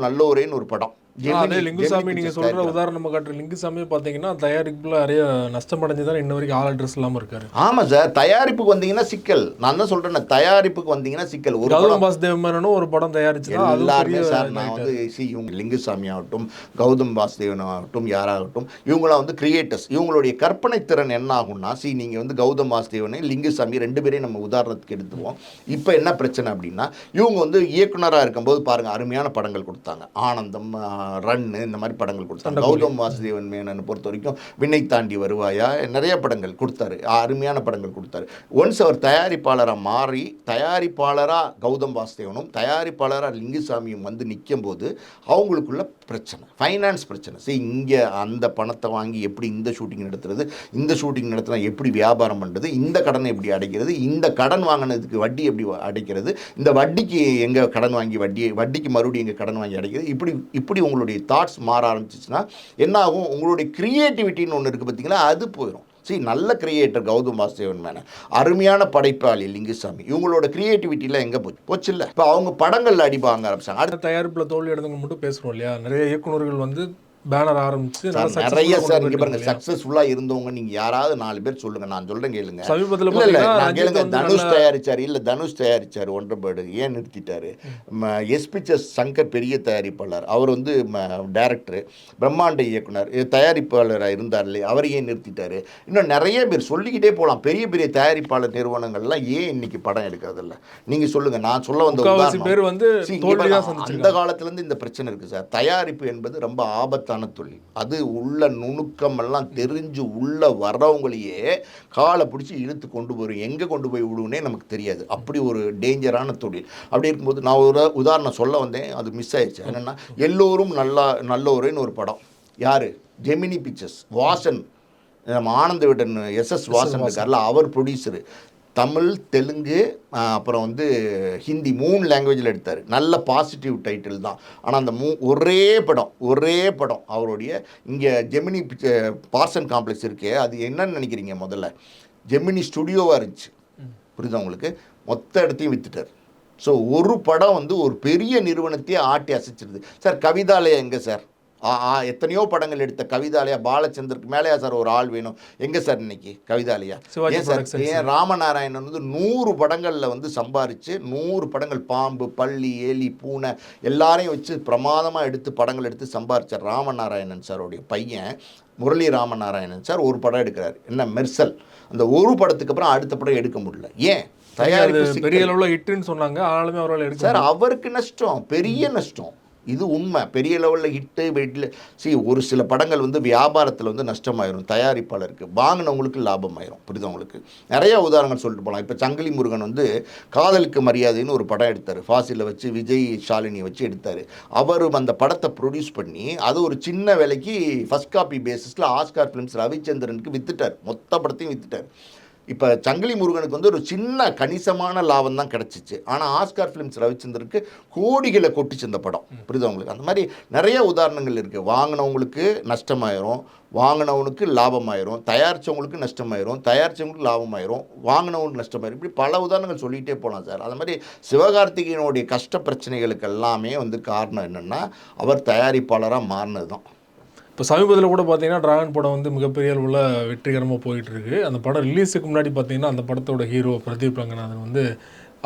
நல்லோரேன்னு ஒரு படம் அதே லிங்குசாமி நீங்கள் சொல்கிற உதாரணமாக காட்டுற லிங்குசாமி பார்த்தீங்கன்னா தயாரிப்பில் நிறைய நஷ்டமடைஞ்சு தான் இன்ன வரைக்கும் ஆள் அட்ரஸ் இல்லாமல் இருக்காரு. ஆமாம் சார், தயாரிப்புக்கு வந்தீங்கன்னா சிக்கல். நான் தான் சொல்கிறேன், தயாரிப்புக்கு வந்தீங்கன்னா சிக்கல். ஒரு கௌதம் வாசுதேவ் மேனனும் ஒரு படம் தயாரிச்சு எல்லாருமே சார், நான் வந்து இவங்க லிங்குசாமி ஆகட்டும், கௌதம் வாசுதேவன் ஆகட்டும், யாராகட்டும், இவங்களாம் வந்து கிரியேட்டர்ஸ். இவங்களுடைய கற்பனை திறன் என்ன ஆகும்னா, நீங்கள் வந்து கௌதம் வாசுதேவனை லிங்குசாமி 2 பேரையும் நம்ம உதாரணத்துக்கு எடுத்துவோம். இப்போ என்ன பிரச்சனை அப்படின்னா, இவங்க வந்து இயக்குனராக இருக்கும்போது பாருங்கள் அருமையான படங்கள் கொடுத்தாங்க. ஆனந்தம், ரன்னு, இந்த மாதிரி படங்கள் கொடுத்தாங்க. கௌதம் வாசுதேவன் மேனனை பொறுத்த வரைக்கும் விண்ணை தாண்டி வருவாயா, நிறைய படங்கள் கொடுத்தாரு, அருமையான படங்கள் கொடுத்தாரு. ஒன்ஸ் அவர் தயாரிப்பாளராக மாறி, தயாரிப்பாளராக கௌதம் வாசுதேவனும் தயாரிப்பாளராக லிங்குசாமியும் வந்து நிற்கும் போது அவங்களுக்குள்ள பிரச்சனை, ஃபைனான்ஸ் பிரச்சனை. சரி, இங்கே அந்த பணத்தை வாங்கி எப்படி இந்த ஷூட்டிங் நடத்துறது, இந்த ஷூட்டிங் நடத்தினா எப்படி வியாபாரம் பண்ணுறது, இந்த கடனை எப்படி அடைக்கிறது, இந்த கடன் வாங்கினதுக்கு வட்டி எப்படி அடைக்கிறது, இந்த வட்டிக்கு எங்கே கடன் வாங்கி வட்டிக்கு மறுபடியும் எங்கே கடன் வாங்கி அடைக்கிறது, இப்படி உங்களுடைய தாட்ஸ் மாற ஆரம்பிச்சிச்சுன்னா என்ன ஆகும், உங்களுடைய கிரியேட்டிவிட்டின்னு ஒன்று இருக்குது பார்த்தீங்களா, அது போயிடும். சரி, நல்ல கிரியேட்டர் கௌதம் வாசுதேவன் மேனன், அருமையான படைப்பாளி லிங்குசாமி, இவங்களோட கிரியேட்டிவிட்டியில் எங்கே போச்சு இல்லை. இப்போ அவங்க படங்களில் அடி வாங்க ஆரம்பிச்சாங்க. அடுத்த தயாரிப்பில் தோல்வி எடுத்தவங்க மட்டும் பேசுகிறோம் இல்லையா, நிறைய இயக்குநர்கள் வந்து பேனர் ஆரம்பிச்சு நிறைய சார் இங்கே பாருங்க, சக்ஸஸ்ஃபுல்லாக இருந்தவங்க நீங்கள் யாராவது 4 பேர் சொல்லுங்கள், நான் சொல்கிறேன் கேளுங்க. சமீபத்தில் நான் கேளுங்க, தனுஷ் தயாரிச்சார், இல்லை தனுஷ் தயாரிச்சார் ஒன்றரை ஏன் நிறுத்திட்டாரு? எஸ் பிக்சர்ஸ் சங்கர் பெரிய தயாரிப்பாளர், அவர் வந்து டைரக்டர், பிரம்மாண்ட இயக்குனர், தயாரிப்பாளராக இருந்தார் இல்லையா, அவர் ஏன் நிறுத்திட்டாரு? இன்னும் நிறைய பேர் சொல்லிக்கிட்டே போகலாம். பெரிய பெரிய தயாரிப்பாளர் நிறுவனங்கள்லாம் ஏன் இன்னைக்கு படம் எடுக்கிறதில்ல? நீங்கள் சொல்லுங்கள். நான் சொல்ல வந்த பேர் வந்து அந்த காலத்துலேருந்து இந்த பிரச்சனை இருக்குது சார். தயாரிப்பு என்பது ரொம்ப ஆபத்தான தொழில். அது உள்ள நுணுக்கம் எல்லாம் தெரிஞ்சு உள்ள வரவங்களையே காலை பிடிச்சி இழுத்து கொண்டு போய் எங்கே கொண்டு போய் விடுவோன்னே நமக்கு தெரியாது. அப்படி ஒரு டேஞ்சரான தொழில். அப்படி இருக்கும்போது நான் ஒரு உதாரணம் சொல்ல வந்தேன், அது மிஸ் ஆயிடுச்சு. என்னென்னா, எல்லோரும் நல்லோருன்னு ஒரு படம். யார்? ஜெமினி பிக்சர்ஸ், வாசன், நம்ம ஆனந்த விடன் எஸ்எஸ் வாசன் இருக்கார்ல, அவர் ப்ரொடியூசரு. தமிழ், தெலுங்கு, அப்புறம் வந்து ஹிந்தி 3 லாங்குவேஜில் எடுத்தார். நல்ல பாசிட்டிவ் டைட்டில் தான். ஆனால் அந்த ஒரே படம் அவருடைய இங்கே ஜெமினி பார்சன் காம்ப்ளெக்ஸ் இருக்கே, அது என்னன்னு நினைக்கிறீங்க? முதல்ல ஜெமினி ஸ்டுடியோவாக இருந்துச்சு, புரியுதா உங்களுக்கு? மொத்த இடத்தையும் விற்றுட்டார். ஸோ ஒரு படம் வந்து ஒரு பெரிய நிறுவனத்தையே ஆட்டி அசைச்சிருது சார். கவிதாலயா எங்கே சார்? எத்தனையோ படங்கள் எடுத்த கவிதாலயா, பாலச்சந்தருக்கு மேலேயா சார் ஒரு ஆள் வேணும்? எங்கே சார் இன்னைக்கு கவிதாலயா? ஏன் சார்? ஏன் ராமநாராயணன் வந்து 100 படங்களில் வந்து சம்பாரித்து 100 படங்கள், பாம்பு, பள்ளி, எலி, பூனை எல்லாரையும் வச்சு பிரமாதமாக எடுத்து படங்கள் எடுத்து சம்பாரிச்சார். ராமநாராயணன் சாரோடைய பையன் முரளி ராமநாராயணன் சார் ஒரு படம் எடுக்கிறார், என்ன மெர்சல். அந்த ஒரு படத்துக்கு அப்புறம் அடுத்த படம் எடுக்க முடியல. ஏன்? தயாரிப்பு பெரிய அளவில் ஹிட்டுன்னு சொன்னாங்க, ஆனாலுமே அவரால் எடுக்க சார். அவருக்கு நஷ்டம், பெரிய நஷ்டம். இது உண்மை. பெரிய லெவலில் ஹிட்டு வெட்டில் ஒரு சில படங்கள் வந்து வியாபாரத்தில் வந்து நஷ்டமாயிரும், தயாரிப்பாளருக்கு, வாங்கினவங்களுக்கு லாபமாயிரும். புரியுது உங்களுக்கு? நிறைய உதாரணங்கள் சொல்லிட்டு போகலாம். இப்போ சங்கிலி முருகன் வந்து காதலுக்கு மரியாதைன்னு ஒரு படம் எடுத்தார், ஃபாசிலில் வச்சு விஜய் ஷாலினியை வச்சு எடுத்தார். அவர் அந்த படத்தை ப்ரொடியூஸ் பண்ணி அது ஒரு சின்ன விலைக்கு ஃபஸ்ட் காப்பி பேசிஸில் ஆஸ்கார் ஃபிலிம்ஸ் ரவிச்சந்திரனுக்கு விற்றுட்டார், மொத்த படத்தையும் விற்றுட்டார். இப்போ சங்கிலி முருகனுக்கு வந்து ஒரு சின்ன கணிசமான லாபம் தான் கிடச்சிச்சு. ஆனால் ஆஸ்கார் ஃபிலிம்ஸ் ரவிச்சந்திரனுக்கு கோடிகளை கொட்டிச்சு இந்த படம். புரியுது உங்களுக்கு? அந்த மாதிரி நிறைய உதாரணங்கள் இருக்குது. வாங்கினவங்களுக்கு நஷ்டமாயிரும், வாங்கினவனுக்கு லாபமாயிரும், தயாரித்தவங்களுக்கு நஷ்டமாயிரும், தயாரித்தவங்களுக்கு லாபமாயிரும், வாங்கினவனுக்கு நஷ்டமாயிரும். இப்படி பல உதாரணங்கள் சொல்லிகிட்டே போகலாம் சார். அது மாதிரி சிவகார்த்திகேயனுடைய கஷ்ட பிரச்சனைகளுக்கு எல்லாமே வந்து காரணம் என்னென்னா, அவர் தயாரிப்பாளராக மாறினது தான். இப்போ சமீபத்தில் கூட பார்த்தீங்கன்னா டிராகன் படம் வந்து மிகப்பெரிய அளவில் வெற்றிகரமாக போயிட்டுருக்கு. அந்த படம் ரிலீஸுக்கு முன்னாடி பார்த்தீங்கன்னா அந்த படத்தோட ஹீரோ பிரதீப் ரங்கநாதன் வந்து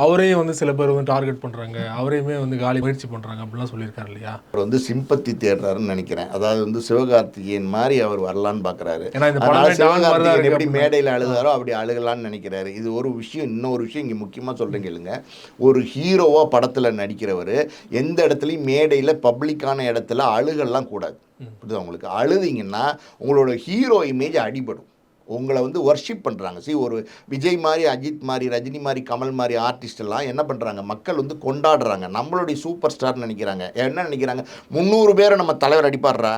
அவரையும் வந்து சில பேர் வந்து டார்கெட் பண்ணுறாங்க, அவரையுமே வந்து காலி முயற்சி பண்ணுறாங்க அப்படிலாம் சொல்லியிருக்காரு இல்லையா? அவர் வந்து சிம்பத்தி தேடுறாருன்னு நினைக்கிறேன். அதாவது வந்து சிவகார்த்திகேயன் மாதிரி அவர் வரலான்னு பார்க்குறாரு. ஏன்னா இந்த படம் சிவகார்த்திகேயன் எப்படி மேடையில் அழுதாரோ அப்படி அழுகலான்னு நினைக்கிறாரு. இது ஒரு விஷயம். இன்னொரு விஷயம் இங்கே முக்கியமாக சொல்கிறேன் கேளுங்க. ஒரு ஹீரோவாக படத்தில் நடிக்கிறவர் எந்த இடத்துலையும் மேடையில் பப்ளிக்கான இடத்துல அழுகலாம் கூடாது. புரியுதா உங்களுக்கு? அழுதிங்கன்னா உங்களோட ஹீரோ இமேஜ் அடிபடும். உங்களை வந்து ஒர்ஷிப் பண்ணுறாங்க. ஒரு விஜய் மாதிரி, அஜித் மாதிரி, ரஜினி மாதிரி, கமல் மாதிரி ஆர்டிஸ்ட் எல்லாம் என்ன பண்ணுறாங்க, மக்கள் வந்து கொண்டாடுறாங்க, நம்மளுடைய சூப்பர் ஸ்டார்னு நினைக்கிறாங்க. என்ன நினைக்கிறாங்க? 300 பேரை நம்ம தலைவர் அடிப்பாடுறா,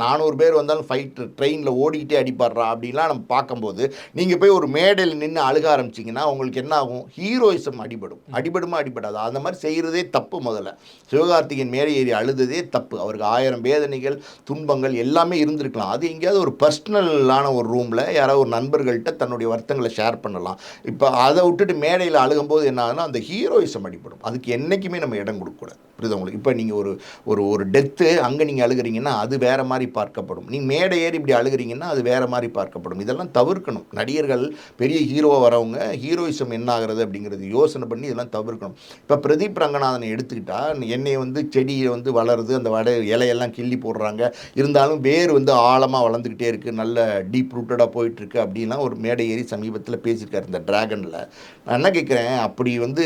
400 பேர் வந்தாலும் ஃபைட்டு ட்ரெயினில் ஓடிக்கிட்டே அடிப்பாடுறா அப்படின்லாம் நம்ம பார்க்கும்போது நீங்கள் போய் ஒரு மேடையில் நின்று அழுக ஆரம்பிச்சிங்கன்னா உங்களுக்கு என்ன ஆகும்? ஹீரோயிசம் அடிபடுமா அடிபடாது. அந்த மாதிரி செய்கிறதே தப்பு. முதல்ல சிவகார்த்திகேயன் மேடை ஏறி அழுததே தப்பு. அவருக்கு 1000 வேதனைகள், துன்பங்கள் எல்லாமே இருந்திருக்கலாம். அது எங்கேயாவது ஒரு பர்சனலான ஒரு ரூமில் யாராவது ஒரு நண்பர்கள்ட்ட தன்னுடைய வருத்தங்களை ஷேர் பண்ணலாம். இப்போ அதை விட்டுட்டு மேடையில் அழுகும்போது என்ன ஆகுதுன்னா அந்த ஹீரோயிசம் அடிபடும். அதுக்கு என்றைக்குமே நம்ம இடம் கொடுக்கக்கூடாது. புரியுது உங்களுக்கு? இப்போ நீங்கள் ஒரு ஒரு ஒரு டெத்து அங்கே நீங்கள் அழுகிறீங்கன்னா அது வேறு மாதிரி பார்க்கப்படும். நீங்கள் மேடை ஏறி இப்படி அழுகிறீங்கன்னா அது வேறு மாதிரி பார்க்கப்படும். இதெல்லாம் தவிர்க்கணும். நடிகர்கள் பெரிய ஹீரோவாக வரவங்க ஹீரோயிசம் என்ன ஆகிறது அப்படிங்கிறது யோசனை பண்ணி இதெல்லாம் தவிர்க்கணும். இப்போ பிரதீப் ரங்கநாதனை எடுத்துக்கிட்டால் என்னை வந்து செடியை வந்து வளருது, அந்த இலையெல்லாம் கிள்ளி போடுறாங்க, இருந்தாலும் வேர் வந்து ஆழமாக வளர்ந்துக்கிட்டே இருக்குது, நல்ல டீப் ரூட்டடாக போயிட்டுருக்கு அப்படின்லாம் ஒரு மேடை ஏறி சமீபத்தில் பேசியிருக்காரு இந்த ட்ராகனில். நான் என்ன கேட்குறேன், அப்படி வந்து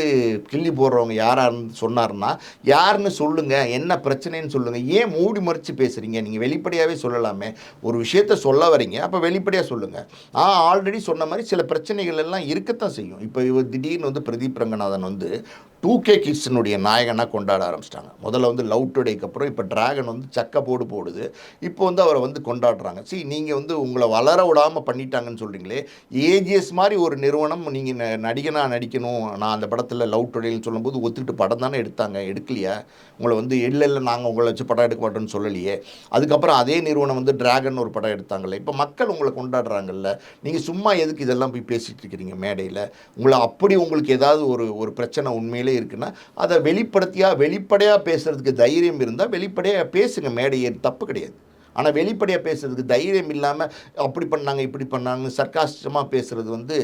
கிள்ளி போடுறவங்க யாரான்னு சொன்னார்னா யாருன்னு சொல்லுங்கள், என்ன பிரச்சனைன்னு சொல்லுங்கள். ஏன் மூடி மறைச்சு பேசுகிறீங்க? நீங்கள் வெளிப்படையாகவே சொல்லலாமே. ஒரு விஷயத்த சொல்ல வரீங்க, அப்போ வெளிப்படையாக சொல்லுங்கள். ஆல்ரெடி சொன்ன மாதிரி சில பிரச்சனைகள் எல்லாம் இருக்கத்தான் செய்யும். இப்போ இவர் திடீர்னு வந்து பிரதீப் ரங்கநாதன் வந்து 2K கிட்ஸினுடைய நாயகனாக கொண்டாட ஆரம்பிச்சிட்டாங்க. முதல்ல வந்து லவ் டுடேக்கு அப்புறம் இப்போ டிராகன் வந்து சக்க போடுது. இப்போ வந்து அவரை வந்து கொண்டாடுறாங்க. நீங்கள் வந்து உங்களை வளர விடாமல் பண்ணிட்டாங்கன்னு சொல்கிறீங்களே. ஏஜிஎஸ் மாதிரி ஒரு நிறுவனம் நீங்கள் நடிகனாக நடிக்கணும், நான் அந்த படத்தில் லவ் டுடேன்னு சொல்லும்போது ஒத்துக்கிட்டு படம் தானே எடுத்தாங்க, எடுக்கலையா? உங்களை வந்து இல்லை நாங்கள் உங்களை வச்சு படம் எடுக்க மாட்டோம்னு சொல்லலையே. அதுக்கப்புறம் அதே நிறுவனம் வந்து டிராகன் ஒரு படம் எடுத்தாங்கல்ல. இப்போ மக்கள் உங்களை கொண்டாடுறாங்கல்ல. நீங்கள் சும்மா எதுக்கு இதெல்லாம் போய் பேசிகிட்டு இருக்கிறீங்க மேடையில்? உங்களை அப்படி உங்களுக்கு ஏதாவது ஒரு பிரச்சனை உண்மையிலே இருக்குன்னா அதை வெளிப்படையாக பேசுறதுக்கு தைரியம் இருந்தால் வெளிப்படையாக பேசுங்க, மேடையே தப்பு கிடையாது. ஆனால் வெளிப்படையாக பேசுறதுக்கு தைரியம் இல்லாமல் அப்படி பண்ணாங்க இப்படி பண்ணாங்கன்னு சர்க்காஸ்டமாக பேசுகிறது வந்து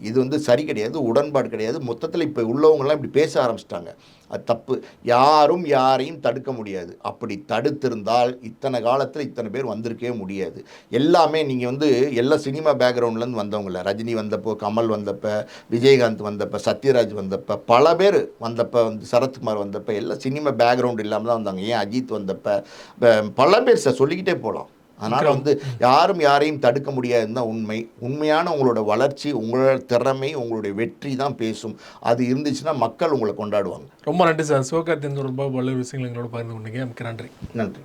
இது வந்து சரி கிடையாது, உடன்பாடு கிடையாது. மொத்தத்தில் இப்போ உள்ளவங்கெல்லாம் இப்படி பேச ஆரம்பிச்சிட்டாங்க, அது தப்பு. யாரும் யாரையும் தடுக்க முடியாது. அப்படி தடுத்திருந்தால் இத்தனை காலத்தில் இத்தனை பேர் வந்திருக்கவே முடியாது. எல்லாமே நீங்கள் வந்து எல்லா சினிமா பேக்ரவுண்ட்லேருந்து வந்தவங்கள, ரஜினி வந்தப்போ, கமல் வந்தப்போ, விஜயகாந்த் வந்தப்போ, சத்யராஜ் வந்தப்போ, பல பேர் வந்தப்போ, வந்து சரத்குமார் வந்தப்போ எல்லாம் சினிமா பேக்ரவுண்ட் இல்லாமல் தான் வந்தாங்க. ஏன் அஜித் வந்தப்போ பல பேர் சொல்லிக்கிட்டே போகலாம். அதனால் வந்து யாரும் யாரையும் தடுக்க முடியாதுன்னு தான் உண்மை. உண்மையான உங்களோட வளர்ச்சி, உங்களோட திறமை, உங்களுடைய வெற்றி தான் பேசும். அது இருந்துச்சுன்னா மக்கள் உங்களை கொண்டாடுவாங்க. ரொம்ப நன்றி சார். சிவகார்த்திகேயன் தொடர்பாக பல்வேறு விஷயங்கள் எங்களோட பகிர்ந்து கொண்டீங்க. மிக்க நன்றி. நன்றி.